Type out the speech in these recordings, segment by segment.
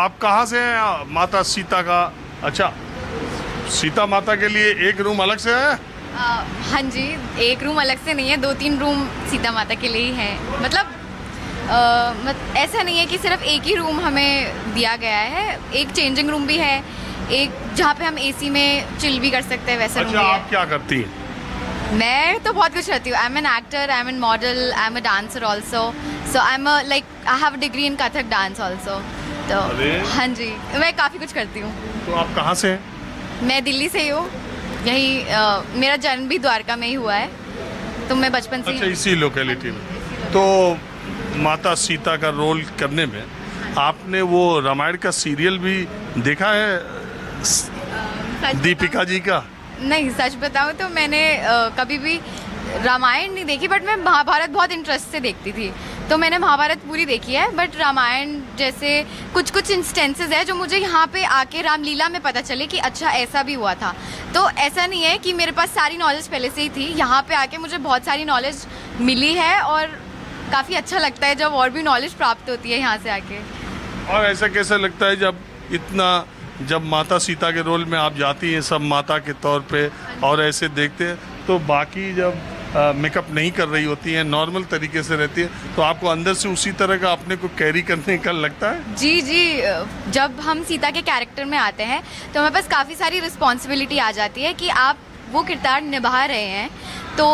आप कहाँ से हैं? माता सीता का, अच्छा, सीता माता के लिए एक रूम अलग से है? हाँ जी, एक रूम अलग से नहीं है, 2-3 रूम सीता माता के लिए ही हैं। मतलब ऐसा नहीं है कि सिर्फ एक ही रूम हमें दिया गया है, एक चेंजिंग रूम भी है, एक जहाँ पे हम एसी में चिल भी कर सकते हैं, वैसा रूम अच्छा, भी आप है। क्या करती हैं? मैं तो बहुत कुछ करती हूँ। I am an actor, I am an model, I am a dancer also, so I am like I have degree in Kathak dance also. तो अरे! हाँ जी, मैं काफ़ी कुछ करती हूँ। तो आप कहाँ से हैं? मैं दिल्ली से ही हूँ, यही मेरा जन्म भी द्वारका में ही हुआ है, तो मैं बचपन से अच्छा, ही इसी लोकेलिटी में। तो माता सीता का रोल करने में आपने वो रामायण का सीरियल भी देखा है, दीपिका जी का? नहीं, सच बताऊँ तो मैंने कभी भी रामायण नहीं देखी, बट मैं महाभारत बहुत इंटरेस्ट से देखती थी, तो मैंने महाभारत पूरी देखी है। बट रामायण जैसे कुछ कुछ इंस्टेंसेस है जो मुझे यहाँ पे आके रामलीला में पता चले कि अच्छा ऐसा भी हुआ था। तो ऐसा नहीं है कि मेरे पास सारी नॉलेज पहले से ही थी, यहाँ पे आके मुझे बहुत सारी नॉलेज मिली है और काफ़ी अच्छा लगता है जब और भी नॉलेज प्राप्त होती है यहाँ से आके। और ऐसा कैसा लगता है जब माता सीता के रोल में आप जाती हैं सब माता के तौर पे और ऐसे देखते हैं, तो बाकी जब मेकअप नहीं कर रही होती हैं, नॉर्मल तरीके से रहती है, तो आपको अंदर से उसी तरह का अपने को कैरी करने का लगता है? जी जी, जब हम सीता के कैरेक्टर में आते हैं तो हमें पास काफ़ी सारी रिस्पॉन्सिबिलिटी आ जाती है कि आप वो किरदार निभा रहे हैं, तो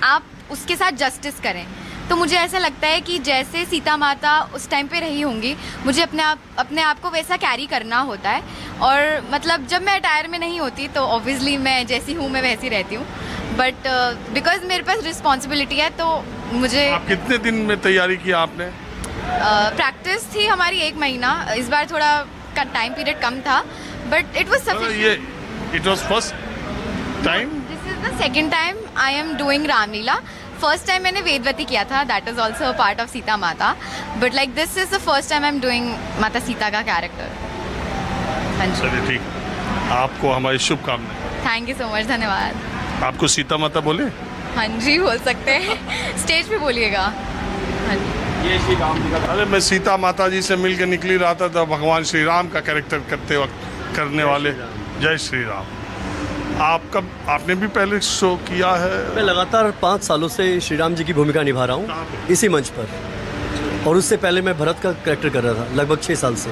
आप उसके साथ जस्टिस करें। तो मुझे ऐसा लगता है कि जैसे सीता माता उस टाइम पे रही होंगी, मुझे अपने आप को वैसा कैरी करना होता है। और मतलब जब मैं अटायर में नहीं होती तो ऑब्वियसली मैं जैसी हूँ मैं वैसी रहती हूँ, बट बिकॉज मेरे पास रिस्पॉन्सिबिलिटी है तो मुझे। आप कितने दिन में तैयारी की आपने? प्रैक्टिस थी हमारी 1 महीना, इस बार थोड़ा टाइम पीरियड कम था, but it was sufficient. It was first time? This is the second time I am doing Ramlila. First time मैंने वेदवती किया था, that is also a part of Sita Mata, but like this is the first time I am doing Mata Sita का character. हाँ जी, चलिए ठीक, आपको हमारी शुभकामनाएं। थैंक यू सो मच, धन्यवाद। आपको सीता माता बोले? हाँ जी, बोल सकते हैं, स्टेज पे बोलिएगा। हाँ जी। ये श्री राम जी का। अरे मैं सीता माता जी से मिल के निकली रहा था भगवान श्री राम का कैरेक्टर करते वक्त करने वाले। जय श्री राम। आपने भी पहले शो किया है? मैं लगातार 5 सालों से श्री राम जी की भूमिका निभा रहा हूँ इसी मंच पर, और उससे पहले मैं भरत का कैरेक्टर कर रहा था लगभग 6 साल से।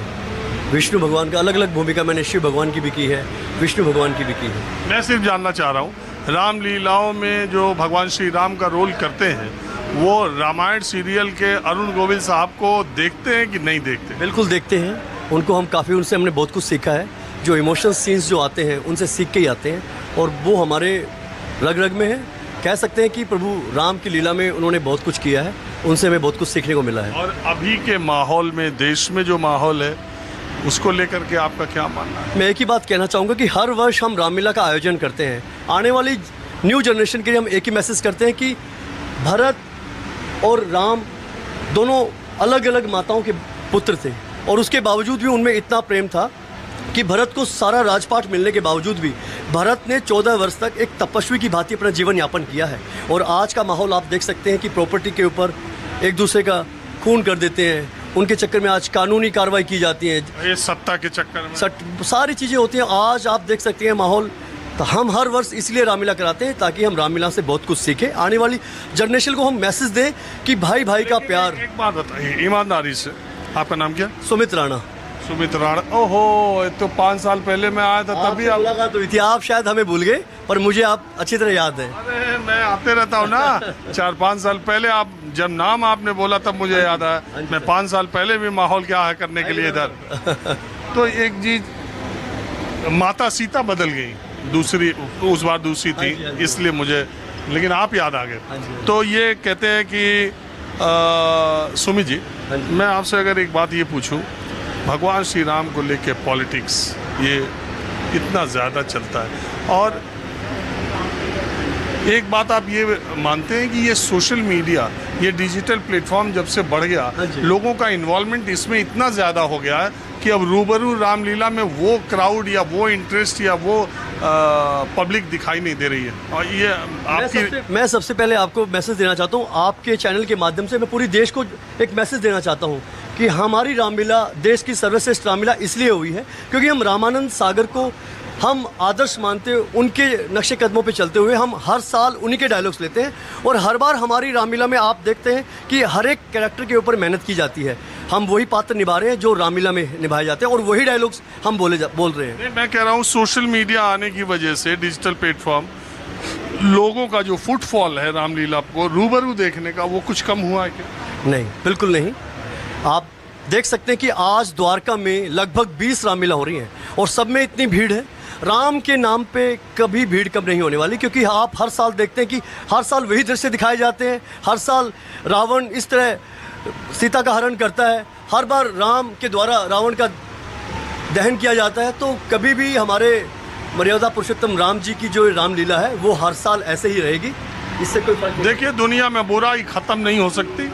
विष्णु भगवान का अलग अलग भूमिका मैंने शिव भगवान की भी की है, विष्णु भगवान की भी की है। मैं सिर्फ जानना चाह रहा हूँ, रामलीलाओं में जो भगवान श्री राम का रोल करते हैं वो रामायण सीरियल के अरुण गोविल साहब को देखते हैं कि नहीं देखते? बिल्कुल देखते हैं, उनको हम काफ़ी, उनसे हमने बहुत कुछ सीखा है। जो इमोशनल सीन्स जो आते हैं उनसे सीख के ही आते हैं, और वो हमारे रग रग में है। कह सकते हैं कि प्रभु राम की लीला में उन्होंने बहुत कुछ किया है, उनसे हमें बहुत कुछ सीखने को मिला है। और अभी के माहौल में, देश में जो माहौल है उसको लेकर के आपका क्या मानना है? मैं एक ही बात कहना चाहूँगा कि हर वर्ष हम रामलीला का आयोजन करते हैं। आने वाली न्यू जनरेशन के लिए हम एक ही मैसेज करते हैं कि भरत और राम दोनों अलग अलग माताओं के पुत्र थे, और उसके बावजूद भी उनमें इतना प्रेम था कि भरत को सारा राजपाट मिलने के बावजूद भी भरत ने 14 वर्ष तक एक तपस्वी की भांति अपना जीवन यापन किया है। और आज का माहौल आप देख सकते हैं कि प्रॉपर्टी के ऊपर एक दूसरे का खून कर देते हैं, उनके चक्कर में आज कानूनी कार्रवाई की जाती है, ये सत्ता के चक्कर में सारी चीज़ें होती हैं। आज आप देख सकते हैं माहौल, तो हम हर वर्ष इसलिए रामलीला कराते हैं ताकि हम रामलीला से बहुत कुछ सीखें, आने वाली जनरेशन को हम मैसेज दें कि भाई भाई का प्यार। एक बात बताइए ईमानदारी से, आपका नाम क्या? सुमित राणा। सुमित राणा। ओहो, ये तो 5 साल पहले मैं आया था, तभी आपसे मुलाकात हुई थी। आप शायद हमें भूल गए, पर मुझे आप अच्छी तरह याद है। अरे मैं आते रहता हूँ ना। 4-5 साल पहले आप जब नाम आपने बोला तब मुझे याद आया। मैं 5 साल पहले भी माहौल क्या है करने के लिए इधर। तो एक चीज, माता सीता बदल गई, दूसरी उस बार दूसरी थी, इसलिए मुझे, लेकिन आप याद आ गए। तो ये कहते हैं कि सुमित जी, मैं आपसे अगर एक बात ये पूछूं, भगवान श्री राम को लेके पॉलिटिक्स ये इतना ज़्यादा चलता है, और एक बात आप ये मानते हैं कि ये सोशल मीडिया, ये डिजिटल प्लेटफॉर्म जब से बढ़ गया, लोगों का इन्वॉल्वमेंट इसमें इतना ज़्यादा हो गया है कि अब रूबरू रामलीला में वो क्राउड या वो इंटरेस्ट या वो पब्लिक दिखाई नहीं दे रही है। और ये आपकी, मैं सबसे पहले आपको मैसेज देना चाहता हूँ, आपके चैनल के माध्यम से मैं पूरी देश को एक मैसेज देना चाहता हूँ कि हमारी रामलीला देश की सर्वश्रेष्ठ रामलीला इसलिए हुई है क्योंकि हम रामानंद सागर को हम आदर्श मानते हुए उनके नक्शे कदमों पे चलते हुए हम हर साल उन्हीं के डायलॉग्स लेते हैं और हर बार हमारी रामलीला में आप देखते हैं कि हर एक कैरेक्टर के ऊपर मेहनत की जाती है। हम वही पात्र निभा रहे हैं जो रामलीला में निभाए जाते हैं और वही डायलॉग्स हम बोल रहे हैं। नहीं, मैं कह रहा हूँ सोशल मीडिया आने की वजह से डिजिटल प्लेटफॉर्म लोगों का जो फुटफॉल है रामलीला को रूबरू देखने का वो कुछ कम हुआ है क्या? नहीं, बिल्कुल नहीं। आप देख सकते हैं कि आज द्वारका में लगभग 20 रामलीला हो रही हैं और सब में इतनी भीड़ है। राम के नाम पे कभी भीड़ कम नहीं होने वाली क्योंकि आप हर साल देखते हैं कि हर साल वही दृश्य दिखाए जाते हैं। हर साल रावण इस तरह सीता का हरण करता है, हर बार राम के द्वारा रावण का दहन किया जाता है। तो कभी भी हमारे मर्यादा पुरुषोत्तम राम जी की जो रामलीला है वो हर साल ऐसे ही रहेगी, इससे कोई फर्क नहीं। देखिए, दुनिया में बुराई खत्म नहीं हो सकती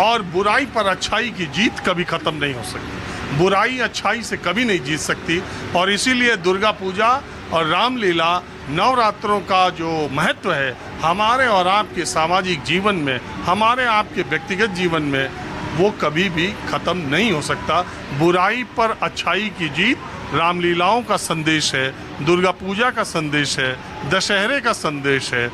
और बुराई पर अच्छाई की जीत कभी खत्म नहीं हो सकती। बुराई अच्छाई से कभी नहीं जीत सकती और इसीलिए दुर्गा पूजा और रामलीला नवरात्रों का जो महत्व है हमारे और आपके सामाजिक जीवन में, हमारे आपके व्यक्तिगत जीवन में, वो कभी भी खत्म नहीं हो सकता। बुराई पर अच्छाई की जीत रामलीलाओं का संदेश है, दुर्गा पूजा का संदेश है, दशहरे का संदेश है।